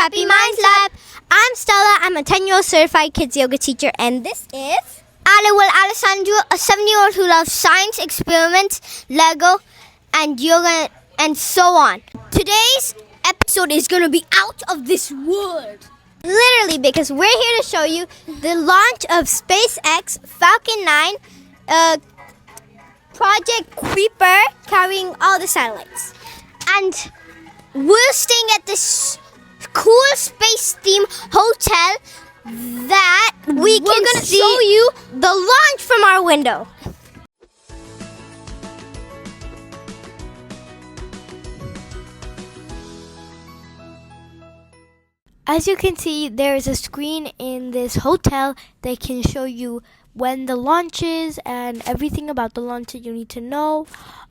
Happy Minds Lab. I'm Stella. I'm a 10-year-old certified kids yoga teacher, and this is Ale Alessandro, a 7-year-old who loves science, experiments, Lego, and yoga, and so on. Today's episode is going to be out of this world. Literally, because we're here to show you the launch of SpaceX Falcon 9 Project Creeper carrying all the satellites. And we're staying at this cool space theme hotel that we're going to show you the launch from our window. As you can see, there is a screen in this hotel that can show you when the launch is and everything about the launch that you need to know.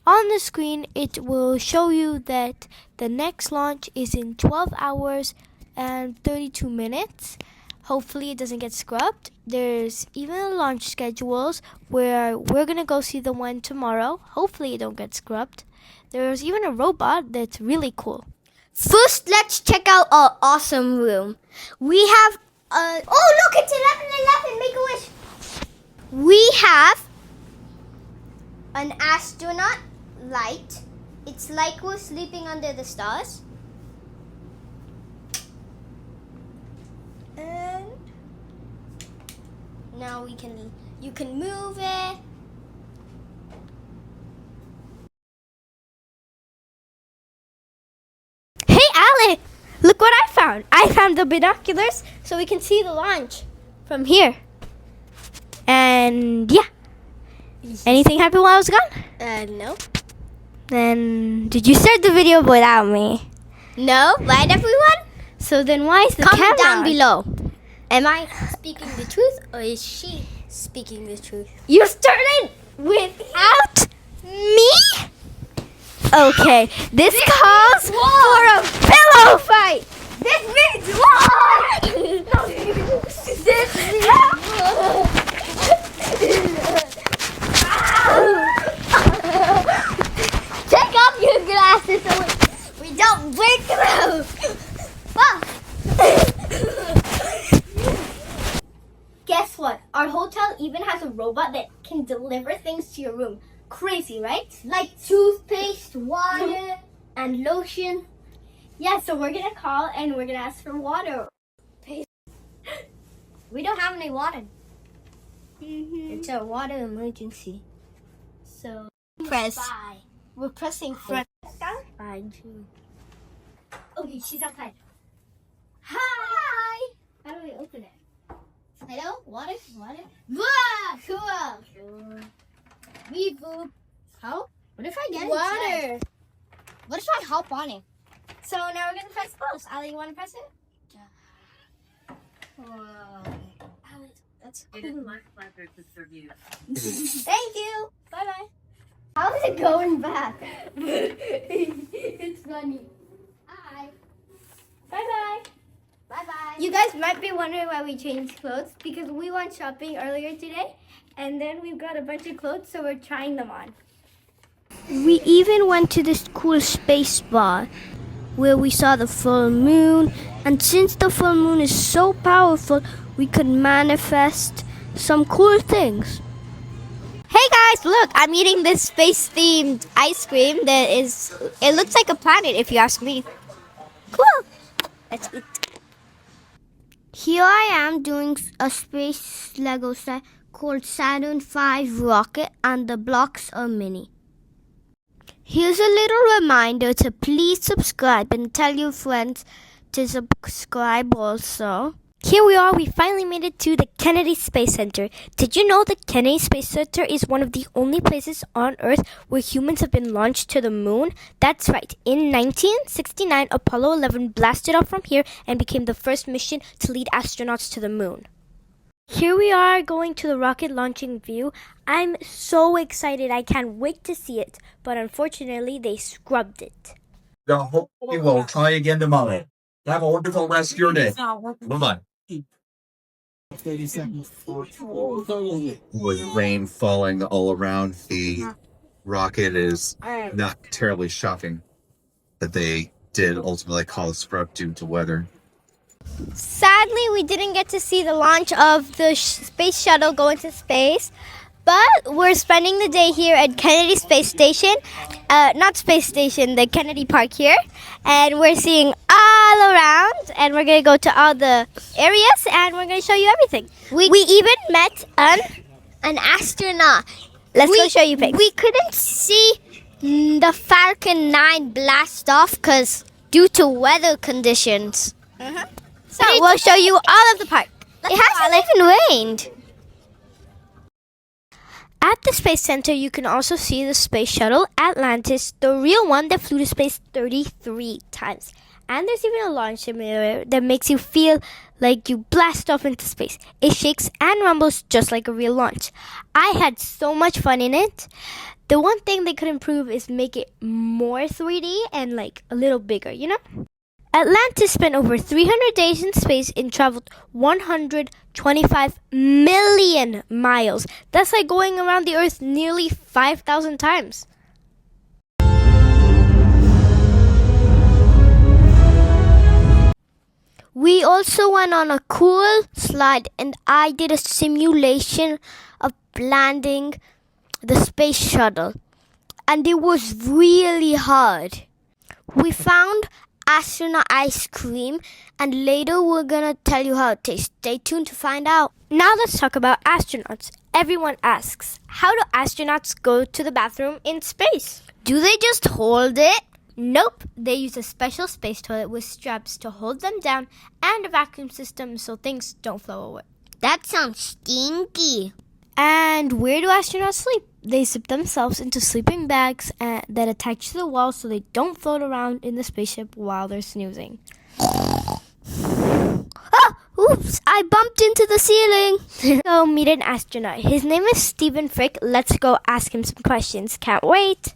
On the screen, it will show you that the next launch is in 12 hours and 32 minutes. Hopefully it doesn't get scrubbed. There's even launch schedules where we're going to go see the one tomorrow. Hopefully it don't get scrubbed. There's even a robot that's really cool. First, let's check out our awesome room. We have oh look, it's 11:11. Make a wish. We have an astronaut light. It's like we're sleeping under the stars. And now you can move it. Look what I found. I found the binoculars so we can see the launch from here. And yeah. Anything happen while I was gone? No. Then did you start the video without me? No. Right, everyone? So then why is the camera down below? Am I speaking the truth or is she speaking the truth? You started without me? Okay, this calls for a pillow fight. This means war. This means war. Take off your glasses so we don't break them. Guess what? Our hotel even has a robot that can deliver things to your room. Crazy, right? Like toothpaste, water, and lotion. Yeah, so we're gonna call and we're gonna ask for water. We don't have any water. It's a water emergency. So press. We're pressing press. Okay, she's outside. Hi. How do we open it? Hello? Water? Wow, cool. We boop. How? What if I get water? Inside? What if I hop on it? So now we're gonna press pause. Ali, you wanna press it? Yeah. Whoa. Ali, that's cool. It is my pleasure to serve you. Thank you. Bye bye. How is it going back? It's funny. Hi. Bye bye. Bye bye. You guys might be wondering why we changed clothes because we went shopping earlier today. And then we've got a bunch of clothes, so we're trying them on. We even went to this cool space bar where we saw the full moon. And since the full moon is so powerful, we could manifest some cool things. Hey guys, look, I'm eating this space-themed ice cream it looks like a planet if you ask me. Cool. Let's eat. Here I am doing a space Lego set called Saturn V rocket, and the blocks are mini. Here's a little reminder to please subscribe and tell your friends to subscribe also. Here we are, we finally made it to the Kennedy Space Center. Did you know the Kennedy Space Center is one of the only places on Earth where humans have been launched to the moon? That's right. In 1969, Apollo 11 blasted off from here and became the first mission to lead astronauts to the moon. Here we are going to the rocket launching view. I'm so excited. I can't wait to see it. But unfortunately, they scrubbed it. I hope you will try again tomorrow. Have a wonderful rest of your day. Bye-bye. With rain falling all around the rocket is not terribly shocking that they did ultimately call a scrub due to weather. Sadly, we didn't get to see the launch of the space shuttle go into space, but we're spending the day here at Kennedy Space Station, not Space Station, the Kennedy Park here, and we're seeing all around, and we're going to go to all the areas, and we're going to show you everything. We even met an astronaut. Let's go show you pics. We couldn't see the Falcon 9 blast off because due to weather conditions. So we'll show you all of the park. It hasn't even rained. At the Space Center, you can also see the Space Shuttle Atlantis, the real one that flew to space 33 times. And there's even a launch simulator that makes you feel like you blast off into space. It shakes and rumbles just like a real launch. I had so much fun in it. The one thing they could improve is make it more 3D and like a little bigger, you know? Atlantis spent over 300 days in space and traveled 125 million miles. That's like going around the Earth nearly 5,000 times. We also went on a cool slide and I did a simulation of landing the space shuttle. And it was really hard. We found astronaut ice cream and later we're gonna tell you how it tastes. Stay tuned to find out. Now let's talk about astronauts. Everyone asks, how do astronauts go to the bathroom in space? Do they just hold it? Nope, they use a special space toilet with straps to hold them down and a vacuum system so things don't flow away. That sounds stinky. And where do astronauts sleep? They zip themselves into sleeping bags that attach to the wall so they don't float around in the spaceship while they're snoozing. Oh, oops, I bumped into the ceiling. So meet an astronaut. His name is Stephen Frick. Let's go ask him some questions. Can't wait.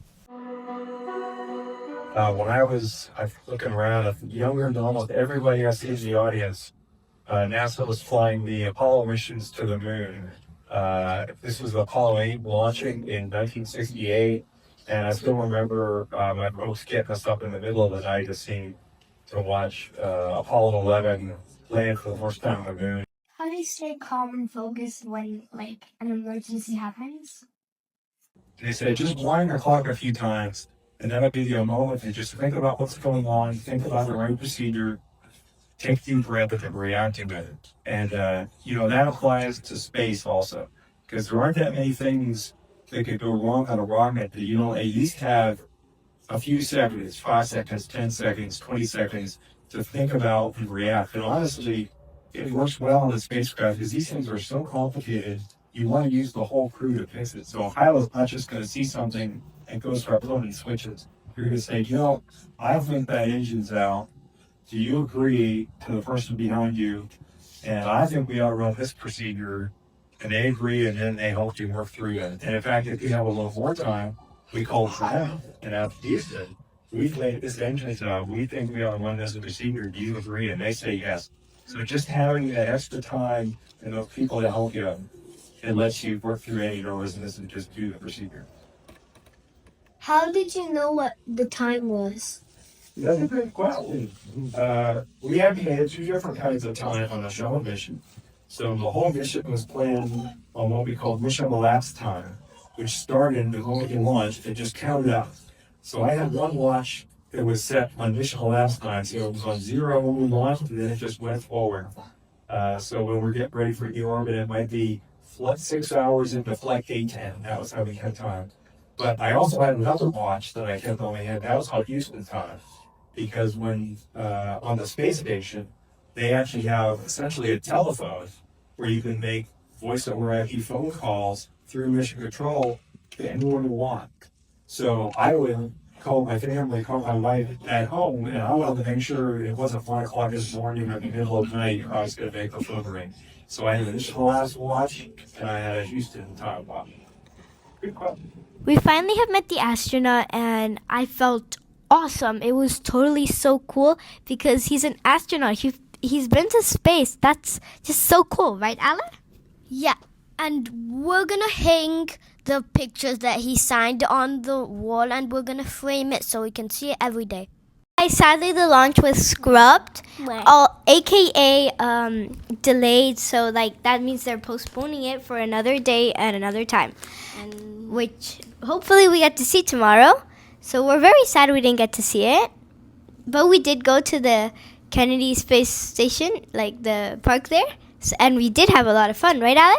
When I was looking around, younger than almost everybody I see in the audience, NASA was flying the Apollo missions to the moon. This was Apollo 8 launching in 1968, and I still remember my folks getting us up in the middle of the night to watch Apollo 11 land for the first time on the moon. How do you stay calm and focused when, like, an emergency happens? They said just wind the clock a few times, and that'll give you a moment to just think about what's going on, think about the right procedure, take a deep breath and react to it. And, that applies to space also, because there aren't that many things that could go wrong on a rocket that you don't at least have a few seconds, 5 seconds, 10 seconds, 20 seconds to think about and react. And honestly, it works well on the spacecraft because these things are so complicated. You want to use the whole crew to fix it. So a pilot's not just going to see something and go start blowing switches. You're going to say, I think that engine's out. Do you agree to the person behind you? And I think we ought to run this procedure. And they agree, and then they help you work through it. And in fact, if you have a little more time, we call for them and ask Houston, we've laid this engine's out. We think we ought to run this procedure. Do you agree? And they say yes. So just having that extra time and those people to help you, it lets you work through any nervousness and just do the procedure. How did you know what the time was? That's a good question. We had 2 different kinds of time on the shuttle mission. So the whole mission was planned on what we call mission elapsed time, which started the moment you launched and just counted out. So I had one watch that was set on mission elapsed time, so it was on 0 when we launched, and then it just went forward. So when we're getting ready for deorbit, it might be 6 hours into flight day 10. That was how we had time. But I also had another watch that I kept on my head. That was called Houston time. Because when on the space station, they actually have essentially a telephone where you can make voice over IP phone calls through mission control to anyone you want. So I would call my family, call my wife at home, and I wanted to make sure it wasn't 1 o'clock this morning or in the middle of the night I was going to make the phone ring. So I had an initial last watch, and I had a Houston time watch. Good question. We finally have met the astronaut, and I felt awesome. It was totally so cool because he's an astronaut. He's been to space. That's just so cool, right, Alan? Yeah, and we're gonna hang the pictures that he signed on the wall, and we're gonna frame it so we can see it every day. I guys, sadly the launch was scrubbed, aka delayed. So like that means they're postponing it for another day and another time, And which hopefully we get to see tomorrow. So we're very sad we didn't get to see it, but we did go to the Kennedy Space Station, like the park there, and we did have a lot of fun, right, Ale?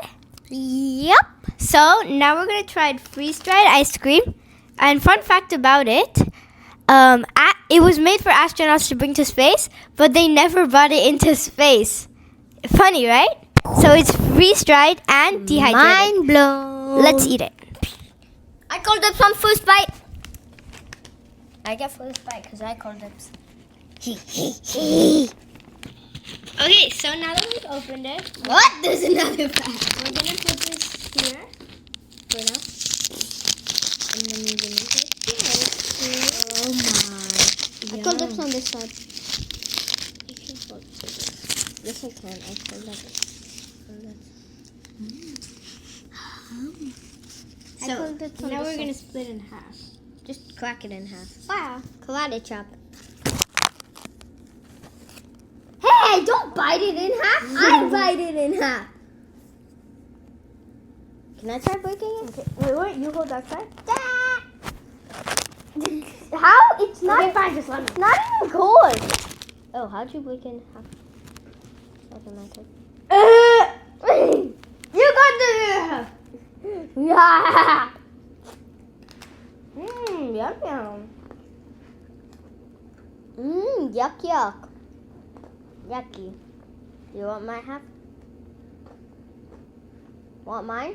yep. So now we're gonna try freeze-dried ice cream. And fun fact about it, it was made for astronauts to bring to space, but they never brought it into space. Funny, right? So it's freeze-dried and dehydrated. Mind blown. Let's eat it. I called up some first bite. I get first bite because I called up. Okay, so now that we've opened it, What? There's another bite. we're gonna put this here for now. And then we're gonna take the ice cream. Oh my. I called up on this side. You can hold it. Yes, I can. I called up. I So called it on now this we're gonna side. split in half. Just crack it in half. Wow. Karate chop it. Hey, don't bite it in half. I bite it in half. Can I try breaking it? Okay, wait, you hold that side. How? It's not. Okay, fine, just let me. It's not even cold. Oh, how'd you break it in half? Something like that. You got the. Yeah. Yum yum. Yuck yuck. Yucky. You want my half? Want mine?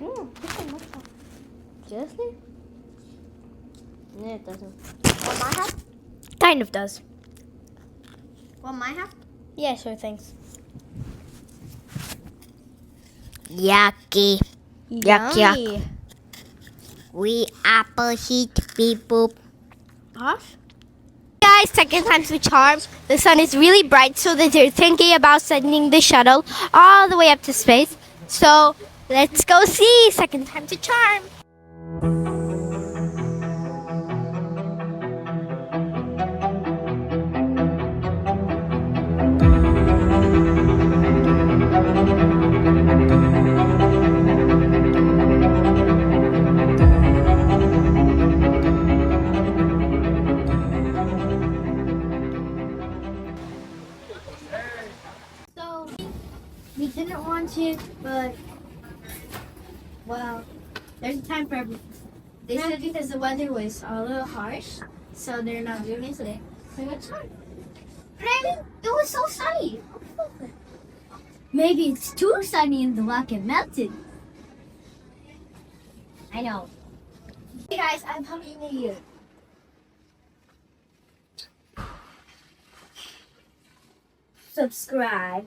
Seriously? No, it doesn't. Want my half? Kind of does. Want my half? Yeah, sure, thanks. Yucky. Yuck, yuck. We apple heat beep boop. Off. Guys, second time's the charm. The sun is really bright, so that they're thinking about sending the shuttle all the way up to space. So let's go see. Second time's the charm. So we didn't want to, but well, there's a time for everything. They said because the weather was a little harsh, so they're not doing it today. So it's fine. But I mean, it was so sunny. Maybe it's too sunny and the rocket melted. I know. Hey guys, I'm Happy New Year. Subscribe.